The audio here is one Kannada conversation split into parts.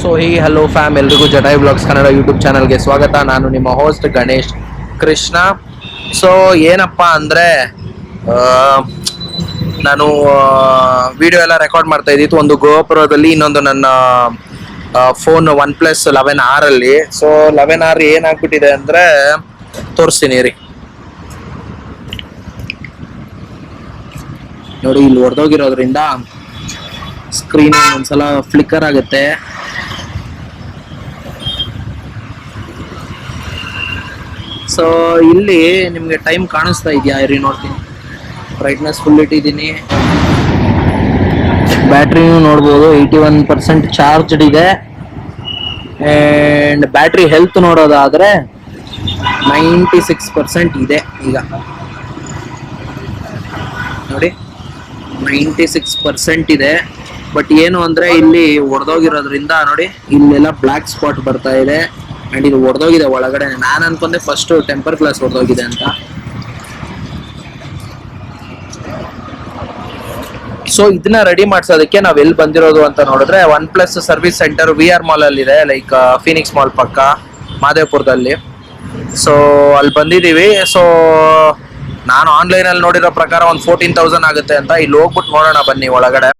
ಸೊ ಹಲೋ ಫ್ಯಾಮ್, ಎಲ್ರಿಗೂ ಜಟಾಯ್ ಬ್ಲಾಗ್ಸ್ ಕನ್ನಡ ಯೂಟ್ಯೂಬ್ ಚಾನಲ್ಗೆ ಸ್ವಾಗತ. ನಾನು ನಿಮ್ಮ ಹೋಸ್ಟ್ ಗಣೇಶ್ ಕೃಷ್ಣ. ಸೊ ಏನಪ್ಪಾ ಅಂದರೆ ನಾನು ವಿಡಿಯೋ ಎಲ್ಲ ರೆಕಾರ್ಡ್ ಮಾಡ್ತಾ ಇದ್ದಿತ್ತು ಒಂದು ಗೋಪುರದಲ್ಲಿ, ಇನ್ನೊಂದು ನನ್ನ ಫೋನ್ OnePlus 11R ಅಲ್ಲಿ. ಸೊ 11R ಏನಾಗ್ಬಿಟ್ಟಿದೆ ಅಂದರೆ ತೋರಿಸ್ತೀನಿ ರೀ. ನೋಡಿ, ಇಲ್ಲಿ ಹೊಡೆದೋಗಿರೋದ್ರಿಂದ ಸ್ಕ್ರೀನ್ ಒಂದ್ಸಲ ಫ್ಲಿಕ್ಕರ್ ಆಗುತ್ತೆ. ಸೊ ಇಲ್ಲಿ ನಿಮಗೆ ಟೈಮ್ ಕಾಣಿಸ್ತಾ ಇದೆಯಾ ಇರಿ ನೋಡ್ತೀನಿ. ಬ್ರೈಟ್ನೆಸ್ ಫುಲ್ ಇಟ್ಟಿದ್ದೀನಿ. ಬ್ಯಾಟ್ರಿನೂ ನೋಡ್ಬೋದು 81% ಚಾರ್ಜ್ಡ್ ಇದೆ. ಆ್ಯಂಡ್ ಬ್ಯಾಟ್ರಿ ಹೆಲ್ತ್ ನೋಡೋದಾದರೆ 96% ಇದೆ. ಈಗ ನೋಡಿ 96% ಇದೆ. ಬಟ್ ಏನು ಅಂದರೆ ಇಲ್ಲಿ ಹೊಡೆದೋಗಿರೋದ್ರಿಂದ ನೋಡಿ ಇಲ್ಲೆಲ್ಲ ಬ್ಲ್ಯಾಕ್ ಸ್ಪಾಟ್ ಬರ್ತಾ ಇದೆ. ಆ್ಯಂಡ್ ಇದು ಹೊಡೆದೋಗಿದೆ ಒಳಗಡೆ. ನಾನು ಅನ್ಕೊಂಡೆ ಫಸ್ಟು ಟೆಂಪರ್ ಗ್ಲಾಸ್ ಹೊಡೆದೋಗಿದೆ ಅಂತ. ಸೊ ಇದನ್ನ ರೆಡಿ ಮಾಡ್ಸೋದಕ್ಕೆ ನಾವು ಎಲ್ಲಿ ಬಂದಿರೋದು ಅಂತ ನೋಡಿದ್ರೆ OnePlus service centre VR mall ಅಲ್ಲಿ ಇದೆ, ಲೈಕ್ ಫೀನಿಕ್ಸ್ ಮಾಲ್ ಪಕ್ಕ ಮಾದೇಪುರದಲ್ಲಿ. ಸೊ ಅಲ್ಲಿ ಬಂದಿದ್ದೀವಿ. ಸೊ ನಾನು ಆನ್ಲೈನಲ್ಲಿ ನೋಡಿರೋ ಪ್ರಕಾರ ಒಂದು 14,000 ಆಗುತ್ತೆ ಅಂತ. ಇಲ್ಲಿ ಹೋಗ್ಬಿಟ್ಟು ನೋಡೋಣ ಬನ್ನಿ ಒಳಗಡೆ.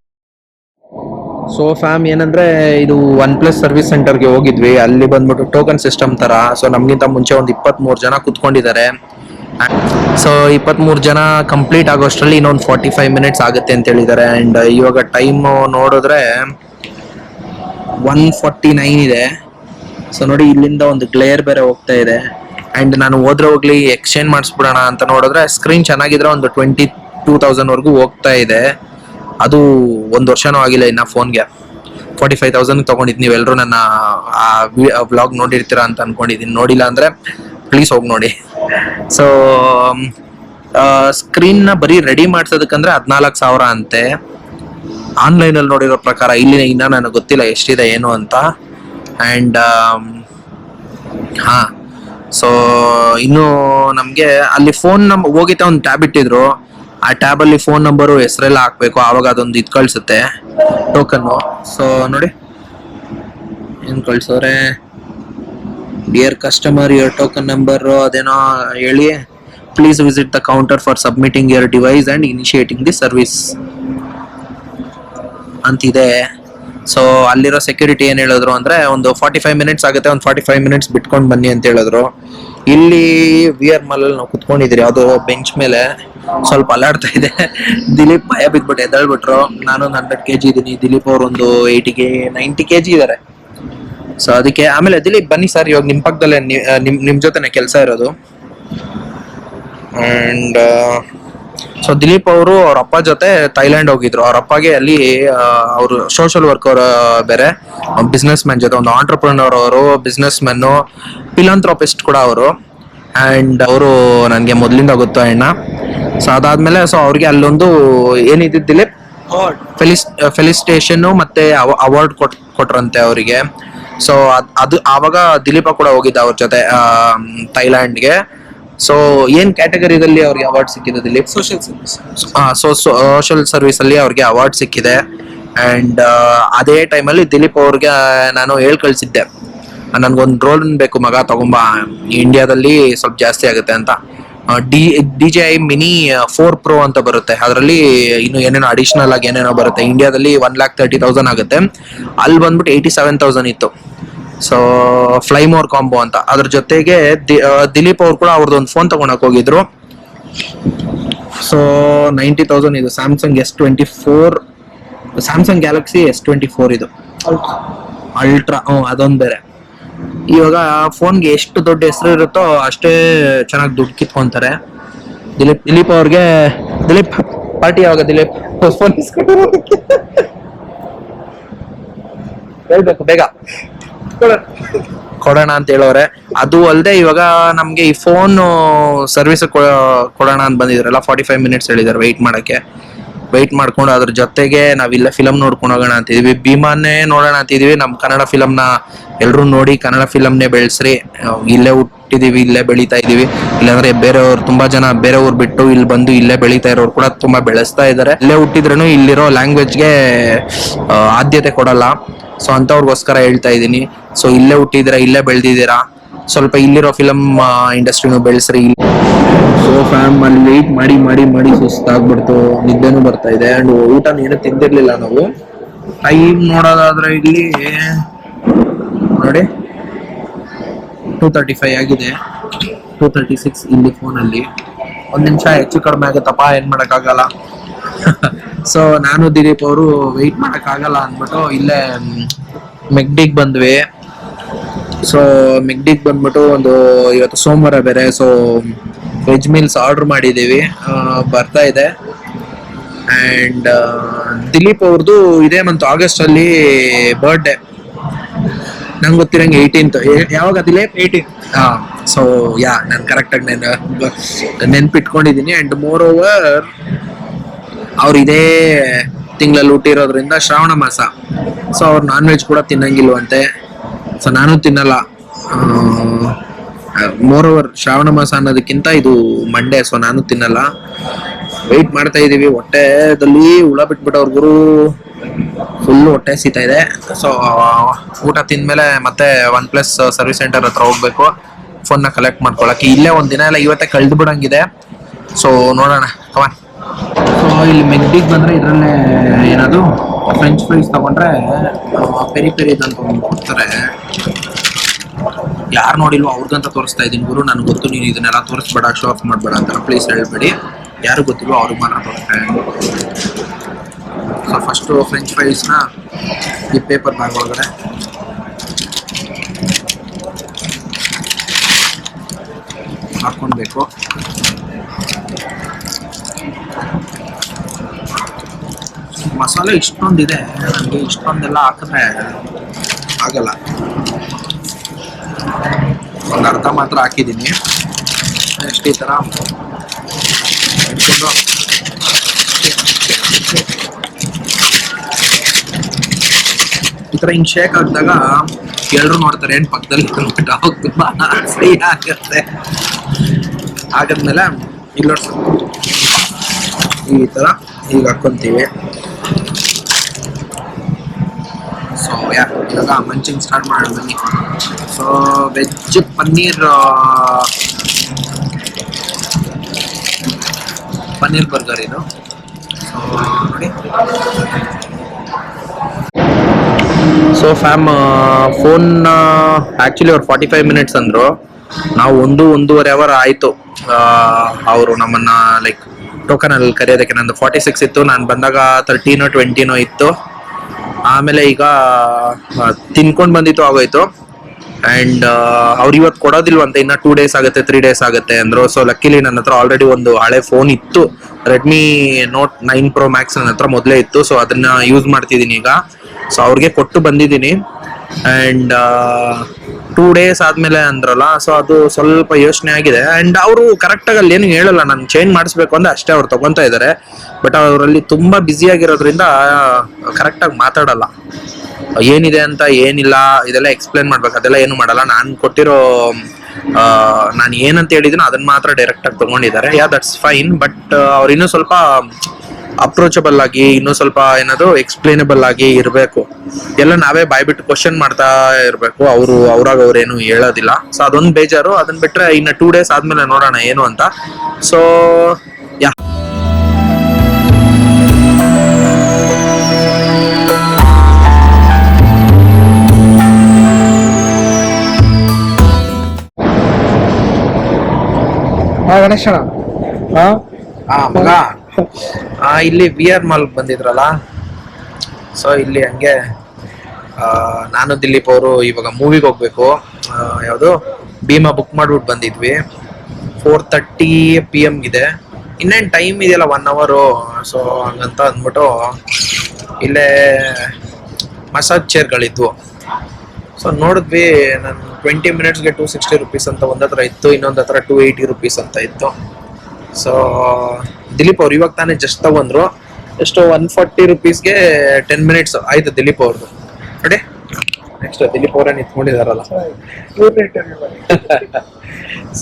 ಸೊ ಫ್ಯಾಮ್ ಏನಂದ್ರೆ, ಇದು OnePlus ಸರ್ವಿಸ್ ಸೆಂಟರ್ಗೆ ಹೋಗಿದ್ವಿ. ಅಲ್ಲಿ ಬಂದ್ಬಿಟ್ಟು ಟೋಕನ್ ಸಿಸ್ಟಮ್ ತರ. ಸೊ ನಮ್ಗಿಂತ ಮುಂಚೆ ಒಂದು 23 ಜನ ಕುತ್ಕೊಂಡಿದ್ದಾರೆ. ಸೊ 23 ಜನ ಕಂಪ್ಲೀಟ್ ಆಗೋಷ್ಟರಲ್ಲಿ ಇನ್ನೊಂದು 45 ಮಿನಿಟ್ಸ್ ಆಗುತ್ತೆ ಅಂತ ಹೇಳಿದ್ದಾರೆ. ಆ್ಯಂಡ್ ಇವಾಗ ಟೈಮ್ ನೋಡಿದ್ರೆ 1:49 ಇದೆ. ಸೊ ನೋಡಿ, ಇಲ್ಲಿಂದ ಒಂದು ಗ್ಲೇರ್ ಬೇರೆ ಹೋಗ್ತಾ ಇದೆ. ಆ್ಯಂಡ್ ನಾನು ಹೋಗ್ಲಿ ಎಕ್ಸ್ಚೇಂಜ್ ಮಾಡಿಸ್ಬಿಡೋಣ ಅಂತ ನೋಡಿದ್ರೆ ಸ್ಕ್ರೀನ್ ಚೆನ್ನಾಗಿದ್ರೆ ಒಂದು 22,000 ಹೋಗ್ತಾ ಇದೆ. ಅದು ಒಂದು ವರ್ಷನೂ ಆಗಿಲ್ಲ ಇನ್ನು ಫೋನ್ಗೆ. 45,000 ತೊಗೊಂಡಿದ್ದು. ನೀವೆಲ್ಲರೂ ನನ್ನ ಆ ವ್ಲಾಗ್ ನೋಡಿರ್ತೀರಾ ಅಂತ ಅನ್ಕೊಂಡಿದ್ದೀನಿ. ನೋಡಿಲ್ಲ ಅಂದರೆ ಪ್ಲೀಸ್ ಹೋಗಿ ನೋಡಿ. ಸೊ ಸ್ಕ್ರೀನ್ನ ಬರೀ ರೆಡಿ ಮಾಡ್ಸೋದಕ್ಕಂದ್ರೆ 14,000 ಅಂತೆ. ಆನ್ಲೈನಲ್ಲಿ ನೋಡಿರೋ ಪ್ರಕಾರ. ಇಲ್ಲಿ ಇನ್ನೂ ನನಗೆ ಗೊತ್ತಿಲ್ಲ ಎಷ್ಟಿದೆ ಏನು ಅಂತ. ಆ್ಯಂಡ್ ಹಾಂ, ಸೊ ಇನ್ನು ನಮಗೆ ಅಲ್ಲಿ ಫೋನ್ ಹೋಗಿದ್ದೆ, ಒಂದು ಟ್ಯಾಬ್ ಇಟ್ಟಿದ್ರು. ಆ ಟ್ಯಾಬಲ್ಲಿ ಫೋನ್ ನಂಬರು ಹೆಸರೆಲ್ಲ ಹಾಕಬೇಕು. ಆವಾಗ ಅದೊಂದು ಇದು ಕಳಿಸುತ್ತೆ ಟೋಕನ್ನು. ಸೊ ನೋಡಿ ಏನು ಕಳ್ಸೋರೆ, dear customer your token number ಅದೇನೋ ಹೇಳಿ, please visit the counter for submitting your device and initiating the service ಅಂತಿದೆ. ಸೊ ಅಲ್ಲಿರೋ ಸೆಕ್ಯೂರಿಟಿ ಏನು ಹೇಳಿದ್ರು ಅಂದರೆ ಒಂದು 45 ಮಿನಿಟ್ಸ್ ಆಗುತ್ತೆ, ಒಂದು 45 ಮಿನಿಟ್ಸ್ ಬಿಟ್ಕೊಂಡು ಬನ್ನಿ ಅಂತ ಹೇಳಿದ್ರು. ಇಲ್ಲಿ VR ಮಾಲಲ್ಲಿ ನಾವು ಕುತ್ಕೊಂಡಿದ್ದೀರಿ, ಯಾವುದೋ ಬೆಂಚ್ ಮೇಲೆ. ಸ್ವಲ್ಪ ಅಲ್ಲಾಡ್ತಾ ಇದೆ. ದಿಲೀಪ್ ಭಯ ಬಿದ್ಬಿಟ್ಟು ಎದ್ದೇಳ್ಬಿಟ್ರು. ನಾನು 100 kg ಇದ್ದೀನಿ. ದಿಲೀಪ್ ಅವರು ಒಂದು 90 kg ಇದ್ದಾರೆ. ಸೊ ಅದಕ್ಕೆ ಆಮೇಲೆ ದಿಲೀಪ್ ಬನ್ನಿ ಸರ್, ಇವಾಗ ನಿಮ್ಮ ಪಕ್ಕದಲ್ಲೇ ನಿಮ್ಮ ಜೊತೆನೆ ಕೆಲಸ ಇರೋದು. ಆ್ಯಂಡ್ ಸೊ ದಿಲೀಪ್ ಅವರು ಅವ್ರ ಅಪ್ಪ ಜೊತೆ ಥೈಲ್ಯಾಂಡ್ ಹೋಗಿದ್ರು. ಅವ್ರ ಅಪ್ಪಗೆ ಅಲ್ಲಿ ಅವರು ಸೋಷಲ್ ವರ್ಕರ್ ಬೇರೆ, ಬಿಸ್ನೆಸ್ ಮ್ಯಾನ್ ಜೊತೆ, ಒಂದು ಆಂಟ್ರಪ್ರನರ್ ಅವರು, ಬಿಸ್ನೆಸ್ ಮ್ಯಾನು, ಫಿಲಾಂಥ್ರೋಪಿಸ್ಟ್ ಕೂಡ ಅವರು. ಆ್ಯಂಡ್ ಅವರು ನನಗೆ ಮೊದಲಿಂದ ಗೊತ್ತು ಅಣ್ಣ. ಸೊ ಅದಾದ್ಮೇಲೆ ಸೊ ಅವ್ರಿಗೆ ಅಲ್ಲೊಂದು ಏನಿದ್ದು ದಿಲೀಪ್ ಫೆಲಿಸ್ಟೇಷನ್ನು ಮತ್ತೆ ಅವಾರ್ಡ್ ಕೊಟ್ರಂತೆ ಅವರಿಗೆ. ಸೊ ಅದು ಆವಾಗ ದಿಲೀಪ ಕೂಡ ಹೋಗಿದ್ದ ಅವ್ರ ಜೊತೆ ಥೈಲ್ಯಾಂಡ್ಗೆ. ಸೊ ಏನ್ ಕ್ಯಾಟಗರಿದಲ್ಲಿ ಅವ್ರಿಗೆ ಅವಾರ್ಡ್ ಸಿಕ್ಕಿದೆ Dilip? Social service. Social service ಅಲ್ಲಿ ಅವ್ರಿಗೆ ಅವಾರ್ಡ್ ಸಿಕ್ಕಿದೆ. ಅಂಡ್ ಅದೇ ಟೈಮಲ್ಲಿ ದಿಲೀಪ್ ಅವ್ರಿಗೆ ನಾನು ಹೇಳ್ ಕಳ್ಸಿದ್ದೆ, ನನ್ಗೊಂದು ಡ್ರೋನ್ ಬೇಕು ಮಗ, ತಗೊಂಬ, ಇಂಡಿಯಾದಲ್ಲಿ ಸ್ವಲ್ಪ ಜಾಸ್ತಿ ಆಗುತ್ತೆ ಅಂತ. DJI Mini 4 Pro ಅಂತ ಬರುತ್ತೆ. ಅದರಲ್ಲಿ ಇನ್ನು ಏನೇನೋ ಅಡಿಷನಲ್ ಆಗಿ ಏನೇನೋ ಬರುತ್ತೆ. ಇಂಡಿಯಾದಲ್ಲಿ 1,30,000 ಆಗುತ್ತೆ. ಅಲ್ಲಿ ಬಂದ್ಬಿಟ್ಟು 87,000 ಇತ್ತು. ಸೊ ಫ್ಲೈಮೋರ್ ಕಾಂಬೋ ಅಂತ. ಅದ್ರ ಜೊತೆಗೆ ದಿಲೀಪ್ ಅವ್ರು ಕೂಡ ಅವ್ರದ್ದೊಂದು ಫೋನ್ ತಗೊಳಕ್ ಹೋಗಿದ್ರು. ಸೊ 90,000 ಇದು Samsung S24, Samsung Galaxy S24 ಇದು ಅಲ್ಟ್ರಾ. ಅದೊಂದು ಬೇರೆ. ಇವಾಗ ಫೋನ್ಗೆ ಎಷ್ಟು ದೊಡ್ಡ ಹೆಸರು ಇರುತ್ತೋ ಅಷ್ಟೇ ಚೆನ್ನಾಗಿ ದುಡ್ಡು ಕಿತ್ಕೊಂತಾರೆ. ದಿಲೀಪ್ ಅವ್ರಿಗೆ ದಿಲೀಪ್ ಪಾರ್ಟಿ ಯಾವಾಗ? ದಿಲೀಪ್ ಫೋನ್ ಹೇಳ್ಬೇಕು, ಬೇಗ ಕೊಡೋಣ ಅಂತ ಹೇಳೋರೆ. ಅದು ಅಲ್ಲದೆ ಇವಾಗ ನಮ್ಗೆ ಈ ಫೋನ್ ಸರ್ವಿಸ್ ಕೊಡೋಣ ಅಂತ ಬಂದಿದ್ರಲ್ಲ, 45 ಮಿನಿಟ್ಸ್ ಹೇಳಿದಾರೆ ವೆಯ್ಟ್ ಮಾಡ್ಕೊಂಡು. ಅದ್ರ ಜೊತೆಗೆ ನಾವಿಲ್ಲ ಫಿಲಮ್ ನೋಡ್ಕೊಂಡು ಹೋಗೋಣ ಅಂತಿದ್ವಿ. ಭೀಮಾನೇ ನೋಡೋಣ ಅಂತಿದ್ವಿ. ನಮ್ಮ ಕನ್ನಡ ಫಿಲಮ್ನ ಎಲ್ಲರೂ ನೋಡಿ ಕನ್ನಡ ಫಿಲಮ್ನೇ ಬೆಳೆಸ್ರಿ, ಇಲ್ಲೇ ಹುಟ್ಟಿದೀವಿ, ಇಲ್ಲೇ ಬೆಳೀತಾ ಇದೀವಿ. ಇಲ್ಲಾಂದ್ರೆ ಬೇರೆಯವ್ರು ತುಂಬಾ ಜನ ಬೇರೆ ಊರ್ ಬಿಟ್ಟು ಇಲ್ಲಿ ಬಂದು ಇಲ್ಲೇ ಬೆಳೀತಾ ಇರೋರು ಕೂಡ ತುಂಬಾ ಬೆಳೆಸ್ತಾ ಇದ್ದಾರೆ. ಇಲ್ಲೇ ಹುಟ್ಟಿದ್ರೂ ಇಲ್ಲಿರೋ ಲ್ಯಾಂಗ್ವೇಜ್ಗೆ ಆದ್ಯತೆ ಕೊಡಲ್ಲ. ಸೊ ಅಂತವ್ರಿಗೋಸ್ಕರ ಹೇಳ್ತಾ ಇದ್ದೀನಿ. ಸೊ ಇಲ್ಲೇ ಹುಟ್ಟಿದಿರಾ, ಇಲ್ಲೇ ಬೆಳೆದಿದ್ದೀರಾ, ಸ್ವಲ್ಪ ಇಲ್ಲಿರೋ ಫಿಲಮ್ ಇಂಡಸ್ಟ್ರಿನೂ ಬೆಳೆಸ್ರಿ. ಸೊ ಫ್ಯಾಮ್ ಅಲ್ಲಿ ವೆಯ್ಟ್ ಮಾಡಿ ಮಾಡಿ ಮಾಡಿ ಸುಸ್ತಾಗ್ಬಿಡ್ತು, ನಿದ್ದೆನೂ ಬರ್ತಾ ಇದೆ. ಅಂಡ್ ಊಟ ಏನು ತಿಂದಿರ್ಲಿಲ್ಲ ನಾವು. ಟೈಮ್ ನೋಡೋದಾದ್ರೆ ಇಲ್ಲಿ ನೋಡಿ 2:35 ಆಗಿದೆ, 2:36 ಇಲ್ಲಿ ಫೋನಲ್ಲಿ. ಒಂದ್ ನಿಮಿಷ ಹೆಚ್ಚು ಕಡಿಮೆ ಆಗುತ್ತಪ್ಪ, ಏನ್ ಮಾಡಕ್ಕಾಗಲ್ಲ. ಸೊ ನಾನು ದಿಲೀಪ್ ಅವರು ವೆಯ್ಟ್ ಮಾಡಕ್ಕಾಗಲ್ಲ ಅಂದ್ಬಿಟ್ಟು ಇಲ್ಲೇ ಮೆಗ್ಡಿಗ್ ಬಂದ್ವಿ. ಸೊ ಮೆಗ್ಡಿಗ್ ಬಂದ್ಬಿಟ್ಟು ಇವತ್ತು ಸೋಮವಾರ ಬೇರೆ, ಸೊ ವೆಜ್ ಮೀಲ್ಸ್ ಆರ್ಡರ್ ಮಾಡಿದ್ದೀವಿ, ಬರ್ತಾ ಇದೆ. ಅಂಡ್ ದಿಲೀಪ್ ಅವ್ರದ್ದು ಇದೇ ಮಂತ್ August ಅಲ್ಲಿ ಬರ್ಡೇ. ನಂಗೆ ಗೊತ್ತಿರಂಗೆ 18th. ಯಾವಾಗ ದಿಲೀಪ್? 18. ಸೊ ನಾನು ಕರೆಕ್ಟಾಗಿ ನೆನ್ಪಿಟ್ಕೊಂಡಿದ್ದೀನಿ. ಅಂಡ್ ಮೋರ್ ಓವರ್ ಅವ್ರು ಇದೇ ತಿಂಗಳಲ್ಲಿ ಹುಟ್ಟಿರೋದ್ರಿಂದ ಶ್ರಾವಣ ಮಾಸ, ಸೊ ಅವ್ರು ನಾನ್ ವೆಜ್ ಕೂಡ ತಿನ್ನಂಗಿಲ್ವಂತೆ. ಸೊ ನಾನು ತಿನ್ನಲ್ಲ. ಮೋರ್ ಓವರ್ ಶ್ರಾವಣ ಮಾಸ ಅನ್ನೋದಕ್ಕಿಂತ ಇದು ಮಂಡೇ, ಸೊ ನಾನು ತಿನ್ನಲ್ಲ. ವೆಯ್ಟ್ ಮಾಡ್ತಾ ಇದೀವಿ. ಹೊಟ್ಟೆದಲ್ಲಿ ಹುಳ ಬಿಟ್ಬಿಟ್ಟವ್ರಿಗೂ ಫುಲ್ ಹೊಟ್ಟೆ ಸೀತಾ ಇದೆ. ಸೊ ಊಟ ತಿಂದ್ಮೇಲೆ ಮತ್ತೆ OnePlus ಸರ್ವಿಸ್ ಸೆಂಟರ್ ಹತ್ರ ಹೋಗ್ಬೇಕು ಫೋನ್ನ ಕಲೆಕ್ಟ್ ಮಾಡ್ಕೊಳಕ್ಕೆ. ಇಲ್ಲೇ ಒಂದ್ ದಿನ ಎಲ್ಲ ಇವತ್ತೇ ಕಳೆದು ಬಿಡಂಗಿದೆ. ಸೊ ನೋಡೋಣ, ಕಮಾನ್. ಸೊ ಇಲ್ಲಿ ಮೆಗ್ಡಿಗೆ ಬಂದ್ರೆ ಇದರಲ್ಲೇ ಏನದು ಫ್ರೆಂಚ್ ಫ್ರೈಸ್ ತಗೊಂಡ್ರೆ ಪೆರಿ ಪೆರಿ ಅಂತ ಕೊಡ್ತಾರೆ. ಯಾರು ನೋಡಿಲ್ವೋ ಅವ್ರಿಗಂತ ತೋರಿಸ್ತಾ ಇದ್ದೀನಿ ಗುರು. ನನಗೆ ಗೊತ್ತು ನೀನು ಇದನ್ನೆಲ್ಲ ತೋರಿಸ್ಬೇಡ, ಶೋ ಆಫ್ ಮಾಡಬೇಡ ಅಂತ, ಪ್ಲೀಸ್ ಹೇಳ್ಬೇಡಿ. ಯಾರು ಗೊತ್ತಿಲ್ವೋ ಅವ್ರಿಗೆ ಮಾತ್ರ ತೋರಿಸ್ತಾ ಇದ್ದೀನಿ. ಸೊ ಫಸ್ಟು ಫ್ರೆಂಚ್ ಫ್ರೈಸ್ನ ಈ ಪೇಪರ್ ಬ್ಯಾಗ್ ಒಳಗಡೆ ಹಾಕ್ಕೊಳ್ಬೇಕು. ಮಸಾಲೆ ಇಷ್ಟೊಂದಿದೆ, ನನಗೆ ಇಷ್ಟೊಂದೆಲ್ಲ ಹಾಕಿದ್ರೆ ಆಗಲ್ಲ. ಒಂದು ಅರ್ಧ ಮಾತ್ರ ಹಾಕಿದ್ದೀನಿ. ನೆಕ್ಸ್ಟ್ ಈ ಥರ ಇಟ್ಕೊಂಡು ಈ ಥರ ಹಿಂಗೆ ಶೇಕ್ ಹಾಕಿದಾಗ ಎಲ್ಲರೂ ನೋಡ್ತಾರೆ ಏನು ಪಕ್ಕದಲ್ಲಿ ಅವಾಗ ತುಂಬ ಫ್ರೈ ಆಗುತ್ತೆ. ಆಗಾದ್ಮೇಲೆ ಇಲ್ಲ ಈ ಥರ ಈಗ ಹಾಕ್ಕೊಂತೀವಿ. ಸೊ ಇವಾಗ ಮಂಚಿಂಗ್ ಸ್ಟಾರ್ಟ್ ಮಾಡೋಣ ಬನ್ನಿ. ಸೊ ವೆಜ್ ಪನ್ನೀರ್ ಬರ್ಗರ್ ಇದು. ಸೊ ನೋಡಿ. ಸೊ ಫ್ಯಾಮ್ ಫೋನ್ ಆ್ಯಕ್ಚುಲಿ ಅವ್ರು 45 ಮಿನಿಟ್ಸ್ ಅಂದರು. ನಾವು 1.5 ಅವರ್ ಆಯಿತು ಅವರು ನಮ್ಮನ್ನ ಲೈಕ್ ಟೋಕನಲ್ಲಿ ಕರೆಯೋದಕ್ಕೆ. ನಂದು 46 ಇತ್ತು, ನಾನು ಬಂದಾಗ 13 20 ಇತ್ತು. ಆಮೇಲೆ ಈಗ ತಿನ್ಕೊಂಡು ಬಂದಿತ್ತು, ಆಗೋಯ್ತು. ಆ್ಯಂಡ್ ಅವ್ರು ಇವತ್ತು ಕೊಡೋದಿಲ್ವಂತೆ, ಇನ್ನು 2 days ಆಗುತ್ತೆ, 3 days ಆಗುತ್ತೆ ಅಂದರು. ಸೊ ಲಕ್ಕಿಲಿ ನನ್ನ ಹತ್ರ ಆಲ್ರೆಡಿ ಒಂದು ಹಳೆ ಫೋನ್ ಇತ್ತು, ರೆಡ್ಮಿ ನೋಟ್ 9 Pro Max ನನ್ನ ಹತ್ರ ಮೊದಲೇ ಇತ್ತು. ಸೊ ಅದನ್ನ ಯೂಸ್ ಮಾಡ್ತಿದ್ದೀನಿ ಈಗ. ಸೊ ಅವ್ರಿಗೆ ಕೊಟ್ಟು ಬಂದಿದ್ದೀನಿ. ಆ್ಯಂಡ್ 2 days ಆದಮೇಲೆ ಅಂದ್ರಲ್ಲ, ಸೊ ಅದು ಸ್ವಲ್ಪ ಯೋಚನೆ ಆಗಿದೆ. ಆ್ಯಂಡ್ ಅವರು ಕರೆಕ್ಟಾಗಿ ಅಲ್ಲಿ ಏನು ಹೇಳಲ್ಲ, ನಾನು ಚೇಂಜ್ ಮಾಡಿಸ್ಬೇಕು ಅಂದರೆ ಅಷ್ಟೇ ಅವ್ರು ತೊಗೊತಾ ಇದ್ದಾರೆ. ಬಟ್ ಅವರಲ್ಲಿ ತುಂಬ ಬ್ಯುಸಿಯಾಗಿರೋದ್ರಿಂದ ಕರೆಕ್ಟಾಗಿ ಮಾತಾಡಲ್ಲ, ಏನಿದೆ ಅಂತ ಏನಿಲ್ಲ ಇದೆಲ್ಲ ಎಕ್ಸ್ಪ್ಲೇನ್ ಮಾಡ್ಬೇಕು, ಅದೆಲ್ಲ ಏನು ಮಾಡಲ್ಲ. ನಾನು ಕೊಟ್ಟಿರೋ ನಾನು ಏನಂತ ಹೇಳಿದ್ದೀನೋ ಅದನ್ನ ಮಾತ್ರ ಡೈರೆಕ್ಟಾಗಿ ತೊಗೊಂಡಿದ್ದಾರೆ. That's fine. ಬಟ್ ಅವ್ರು ಇನ್ನೂ ಸ್ವಲ್ಪ ಅಪ್ರೋಚಬಲ್ ಆಗಿ, ಇನ್ನೂ ಸ್ವಲ್ಪ ಏನದು ಎಕ್ಸ್ಪ್ಲೇನಬಲ್ ಆಗಿ ಇರಬೇಕು. ಎಲ್ಲ ನಾವೇ ಬಾಯ್ಬಿಟ್ಟು ಕ್ವಶನ್ ಮಾಡ್ತಾ ಇರಬೇಕು, ಅವ್ರಾಗ ಅವ್ರೇನು ಹೇಳೋದಿಲ್ಲ. ಸೊ ಅದೊಂದು ಬೇಜಾರು. ಅದನ್ನ ಬಿಟ್ರೆ ಇನ್ನು 2 days ಆದ್ಮೇಲೆ ನೋಡೋಣ ಏನು ಅಂತ. ಸೊ ಯಾ ಗಣೇಶಣ್ಣ ಮಗ ಇಲ್ಲಿ VR ಮಾಲ್ ಬಂದಿದ್ರಲ್ಲ. ಸೊ ಇಲ್ಲಿ ಹಂಗೆ ನಾನು ದಿಲೀಪ್ ಅವರು ಇವಾಗ ಮೂವಿಗೆ ಹೋಗ್ಬೇಕು. ಯಾವುದು ಭೀಮಾ ಬುಕ್ ಮಾಡ್ಬಿಟ್ಟು ಬಂದಿದ್ವಿ. 4:30 PM ಇದೆ. ಇನ್ನೇನು ಟೈಮ್ ಇದೆಯಲ್ಲ 1 hour. ಸೊ ಹಂಗಂತ ಅಂದ್ಬಿಟ್ಟು ಇಲ್ಲೇ ಮಸಾಜ್ ಚೇರ್ಗಳಿದ್ವು. ಸೊ ನೋಡಿದ್ವಿ. ನಾನು 20 minutesಗೆ 260 rupees ಅಂತ ಒಂದ್ ಹತ್ರ ಇತ್ತು, ಇನ್ನೊಂದು ಹತ್ರ 280 rupees ಅಂತ ಇತ್ತು. ಸೊ ದಿಲೀಪ್ ಅವ್ರು ಇವಾಗ ತಾನೇ ಜಸ್ಟ್ ತಗೊಂಡ್ರು. ಎಷ್ಟು 140 rupeesಗೆ 10 minutes ಆಯ್ತು ದಿಲೀಪ್ ಅವ್ರದ್ದು. ನೋಡಿ ನೆಕ್ಸ್ಟ್ ದಿಲೀಪ್ ಅವರೇ ನಿಂತ್ಕೊಂಡಿದಾರಲ್ಲ. ಇವ್ರನ್ನ ಇಂಟರ್ವ್ಯೂ ಮಾಡಿ.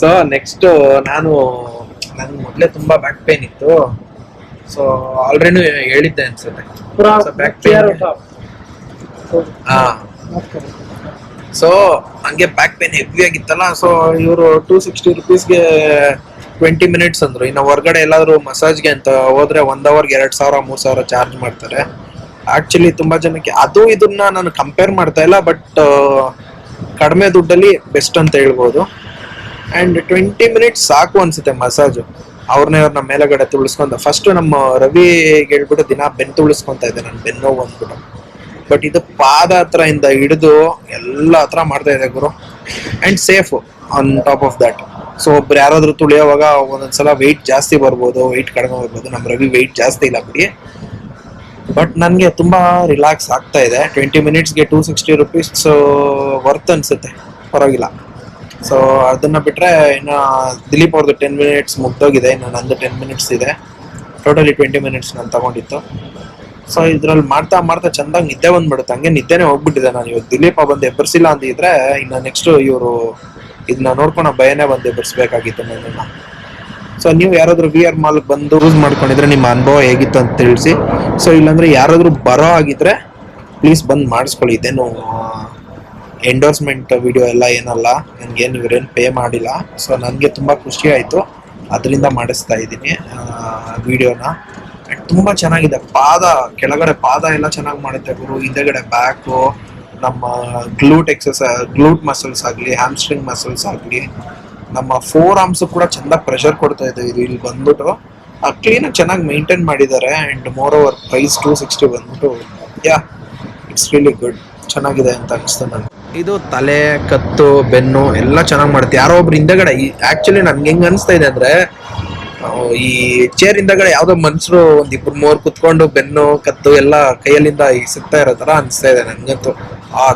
ಸೊ ನೆಕ್ಸ್ಟ್ ನನ್ ಮೊದ್ಲೇ ತುಂಬಾ ಬ್ಯಾಕ್ ಪೇನ್ ಇತ್ತು. ಸೊ ಆಲ್ರೆಡಿ ಹೇಳಿದ್ದೆ ಅನ್ಸುತ್ತೆ. ಪೂರಾ back pain. clear ಊಟ. ಹಾ ಸೊ ಹಂಗೆ ಬ್ಯಾಕ್ ಪೇನ್ ಹೆವಿ ಆಗಿತ್ತಲ್ಲ. ಸೊ ಇವರು 260 rupeesಗೆ 20 minutes ಅಂದ್ರು. ಇನ್ನು ಹೊರಗಡೆ ಎಲ್ಲಾದ್ರೂ ಮಸಾಜ್ಗೆ ಅಂತ ಹೋದ್ರೆ 1 hourಗೆ 2,000 3,000 ಚಾರ್ಜ್ ಮಾಡ್ತಾರೆ. ಆಕ್ಚುಲಿ ತುಂಬಾ ಜನಕ್ಕೆ ಅದು ಇದನ್ನ ನಾನು ಕಂಪೇರ್ ಮಾಡ್ತಾ ಇಲ್ಲ, ಬಟ್ ಕಡಿಮೆ ದುಡ್ಡಲ್ಲಿ ಬೆಸ್ಟ್ ಅಂತ ಹೇಳ್ಬೋದು. ಅಂಡ್ 20 minutes ಸಾಕು ಅನ್ಸುತ್ತೆ ಮಸಾಜು. ಅವ್ರನ್ನ ಮೇಲೆಗಡೆ ತುಳಿಸ್ಕೊಂತ ಫಸ್ಟ್ ನಮ್ಮ ರವಿ ಹೇಳ್ಬಿಟ್ಟು ದಿನ ಬೆನ್ನು ತುಳಿಸ್ಕೊಂತ ಇದ್ದೆ, ನಾನು ಬೆನ್ನು ಬಂದ್ಬಿಟ್ಟು. ಬಟ್ ಇದು ಪಾದ ಹತ್ರ ಇಂದ ಹಿಡಿದು ಎಲ್ಲ ಹತ್ರ ಮಾಡ್ತಾ ಇದೆ ಗುರು. And safe on top of that. So ಒಬ್ರು ಯಾರಾದ್ರೂ ತುಳಿಯೋವಾಗ ಒಂದೊಂದ್ಸಲ ವೆಯ್ಟ್ ಜಾಸ್ತಿ ಬರ್ಬೋದು, ವೆಯ್ಟ್ ಕಡಿಮೆ ಬರ್ಬೋದು. ನಮ್ಮ ರವಿ ವೆಯ್ಟ್ ಜಾಸ್ತಿ ಇಲ್ಲ ಬಿಡಿ, ಬಟ್ ನನಗೆ ತುಂಬಾ ರಿಲ್ಯಾಕ್ಸ್ ಆಗ್ತಾ ಇದೆ. 20 minutesಗೆ 260 rupees ವರ್ತ್ ಅನ್ಸುತ್ತೆ, ಪರವಾಗಿಲ್ಲ. ಸೊ ಅದನ್ನ ಬಿಟ್ರೆ ಇನ್ನು ದಿಲೀಪ್ ಅವ್ರದ್ದು 10 minutes ಮುಗ್ದೋಗಿದೆ, ಇನ್ನು ನಂದು 10 minutes ಇದೆ. ಟೋಟಲಿ 20 minutes ನಾನು ತಗೊಂಡಿತ್ತು. ಸೊ ಇದ್ರಲ್ಲಿ ಮಾಡ್ತಾ ಮಾಡ್ತಾ ಚಂದಾಗಿ ನಿದ್ದೆ ಬಂದ್ಬಿಡುತ್ತೆ. ಹಂಗೆ ನಿದ್ದೆನೆ ಹೋಗ್ಬಿಟ್ಟಿದೆ. ನಾನು ಇವಾಗ ದಿಲೀಪ ಬಂದು ಎಬ್ಬರಿಸಿಲ್ಲ ಅಂದಿದ್ರೆ ಇನ್ನು ನೆಕ್ಸ್ಟ್ ಇವರು ಇದನ್ನ ನೋಡ್ಕೊಂಡು ಭಯನೇ ಬಂದು ಎಬ್ಬರಿಸ್ಬೇಕಾಗಿತ್ತು ನನ್ನನ್ನು. ಸೊ ನೀವು ಯಾರಾದ್ರೂ VR ಮಾಲ್ ಬಂದು ಯೂಸ್ ಮಾಡ್ಕೊಂಡಿದ್ರೆ ನಿಮ್ಮ ಅನುಭವ ಹೇಗಿತ್ತು ಅಂತ ತಿಳಿಸಿ. ಸೊ ಇಲ್ಲಾಂದ್ರೆ ಯಾರಾದ್ರೂ ಬರೋ ಆಗಿದ್ರೆ ಪ್ಲೀಸ್ ಬಂದು ಮಾಡಿಸ್ಕೊಳ್ಳಿ. ಇದೇನು ಎಂಡೋರ್ಸ್ಮೆಂಟ್ ವಿಡಿಯೋ ಎಲ್ಲ ಏನಲ್ಲ, ನನಗೇನು ಇವ್ರೇನು ಪೇ ಮಾಡಿಲ್ಲ. ಸೊ ನನಗೆ ತುಂಬ ಖುಷಿ ಆಯಿತು, ಅದರಿಂದ ಮಾಡಿಸ್ತಾ ಇದ್ದೀನಿ ವಿಡಿಯೋನ. ತುಂಬ ಚೆನ್ನಾಗಿದೆ. ಪಾದ ಕೆಳಗಡೆ ಪಾದ ಎಲ್ಲ ಚೆನ್ನಾಗಿ ಮಾಡುತ್ತೆ ಗುರು. ಹಿಂದೆಗಡೆ ಬ್ಯಾಕು, ನಮ್ಮ ಗ್ಲೂಟ್ ಮಸಲ್ಸ್ ಆಗಲಿ, ಹ್ಯಾಮ್ಸ್ಟ್ರಿಂಗ್ ಮಸಲ್ಸ್ ಆಗಲಿ, ನಮ್ಮ 4 arms ಕೂಡ ಚೆನ್ನಾಗಿ ಪ್ರೆಷರ್ ಕೊಡ್ತಾ ಇದೆ. ಇದು ಇಲ್ಲಿ ಬಂದ್ಬಿಟ್ಟು ಕ್ಲೀನಾಗಿ ಚೆನ್ನಾಗಿ ಮೇಂಟೈನ್ ಮಾಡಿದ್ದಾರೆ. ಆ್ಯಂಡ್ ಮೋರ್ ಓವರ್ ಪ್ರೈಸ್ 260 ಬಂದ್ಬಿಟ್ಟು ಇಟ್ಸ್ ರಿಯಲಿ ಗುಡ್, ಚೆನ್ನಾಗಿದೆ ಅಂತ ಅನಿಸ್ತು ನನಗೆ. ಇದು ತಲೆ, ಕತ್ತು, ಬೆನ್ನು ಎಲ್ಲ ಚೆನ್ನಾಗಿ ಮಾಡುತ್ತೆ. ಯಾರೋ ಒಬ್ರು ಹಿಂದೆಗಡೆ ಆಕ್ಚುಲಿ ನನ್ಗೆ ಹೆಂಗ್ ಅನಿಸ್ತಾ ಇದೆ ಅಂದ್ರೆ, ಈ ಚೇರ್ ಹಿಂದಗಡೆ ಯಾವ್ದೋ ಮನುಷ್ಯರು 1-2-3 ಕುತ್ಕೊಂಡು ಬೆನ್ನು ಕತ್ತು ಎಲ್ಲ ಕೈಯಲ್ಲಿಂದ ಸಿಗ್ತಾ ಇರೋ ತರ ಅನಿಸ್ತಾ ಇದೆ ನನ್ಗಂತೂ.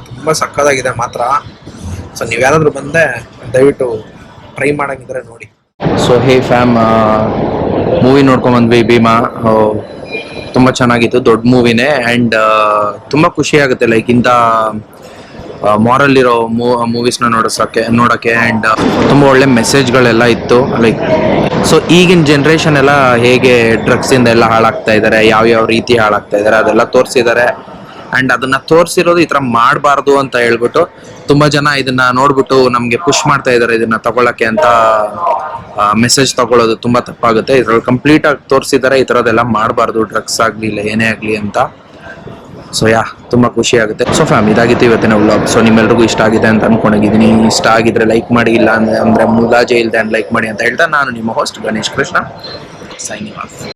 ತುಂಬಾ ಸಕ್ಕತ್ತಾಗಿದೆ ಮಾತ್ರ. ಸೊ ನೀವ್ ಯಾರಾದ್ರೂ ಬಂದೆ ದಯವಿಟ್ಟು ಟ್ರೈ ಮಾಡಂಗಿದ್ರೆ ನೋಡಿ. ಸೊ ಹೇ ಫ್ಯಾಮ್, ಮೂವಿ ನೋಡ್ಕೊಂಡ್ ಬಂದ್ವಿ ಭೀಮಾ. ತುಂಬಾ ಚೆನ್ನಾಗಿತ್ತು, ದೊಡ್ಡ ಮೂವಿನೇ. ಅಂಡ್ ತುಂಬಾ ಖುಷಿ ಆಗುತ್ತೆ ಲೈಕ್ ಇಂಥ ಮಾರಲ್ ಇರೋ ಮೂವೀಸ್ನ ನೋಡೋಕ್ಕೆ. ಅಂಡ್ ತುಂಬಾ ಒಳ್ಳೆ ಮೆಸೇಜ್ಗಳೆಲ್ಲ ಇತ್ತು. ಲೈಕ್ ಸೊ ಈಗಿನ ಜನ್ರೇಷನ್ ಎಲ್ಲ ಹೇಗೆ ಡ್ರಗ್ಸ್ ಇಂದ ಎಲ್ಲ ಹಾಳಾಗ್ತಾ ಇದ್ದಾರೆ, ಯಾವ ರೀತಿ ಹಾಳಾಗ್ತಾ ಇದ್ದಾರೆ ಅದೆಲ್ಲ ತೋರಿಸಿದ್ದಾರೆ. ಅಂಡ್ ಅದನ್ನ ತೋರಿಸಿರೋದು ಈ ತರ ಮಾಡಬಾರ್ದು ಅಂತ ಹೇಳ್ಬಿಟ್ಟು ತುಂಬಾ ಜನ ಇದನ್ನ ನೋಡ್ಬಿಟ್ಟು ನಮ್ಗೆ ಪುಷ್ ಮಾಡ್ತಾ ಇದ್ದಾರೆ ಇದನ್ನ ತಗೊಳಕ್ಕೆ ಅಂತ. ಮೆಸೇಜ್ ತಗೊಳ್ಳೋದು ತುಂಬಾ ತಪ್ಪಾಗುತ್ತೆ. ಇದ್ರಲ್ಲಿ ಕಂಪ್ಲೀಟ್ ಆಗಿ ತೋರಿಸಿದ್ದಾರೆ ಈ ತರದೆಲ್ಲ ಮಾಡಬಾರ್ದು, ಡ್ರಗ್ಸ್ ಆಗ್ಲಿ ಇಲ್ಲ ಏನೇ ಆಗ್ಲಿ ಅಂತ. ಸೊ ತುಂಬಾ ಖುಷಿ ಆಗುತ್ತೆ. ಸೊ ಫ್ಯಾಮ್, ಇದಾಗಿತ್ತು ಇವತ್ತಿನ ವ್ಲಾಗ್. ಸೊ ನಿಮ್ಮೆಲ್ರಿಗೂ ಇಷ್ಟ ಆಗಿದೆ ಅಂತ ಅನ್ಕೊಂಡಿದ್ದೀನಿ. ಇಷ್ಟ ಆಗಿದ್ರೆ ಲೈಕ್ ಮಾಡಿ, ಇಲ್ಲ ಅಂದ್ರೆ ಮುಲಾಜೆ ಇಲ್ದೆ ಲೈಕ್ ಮಾಡಿ ಅಂತ ಹೇಳ್ತಾ ನಾನು ನಿಮ್ಮ host Ganesh Krishna, signing off.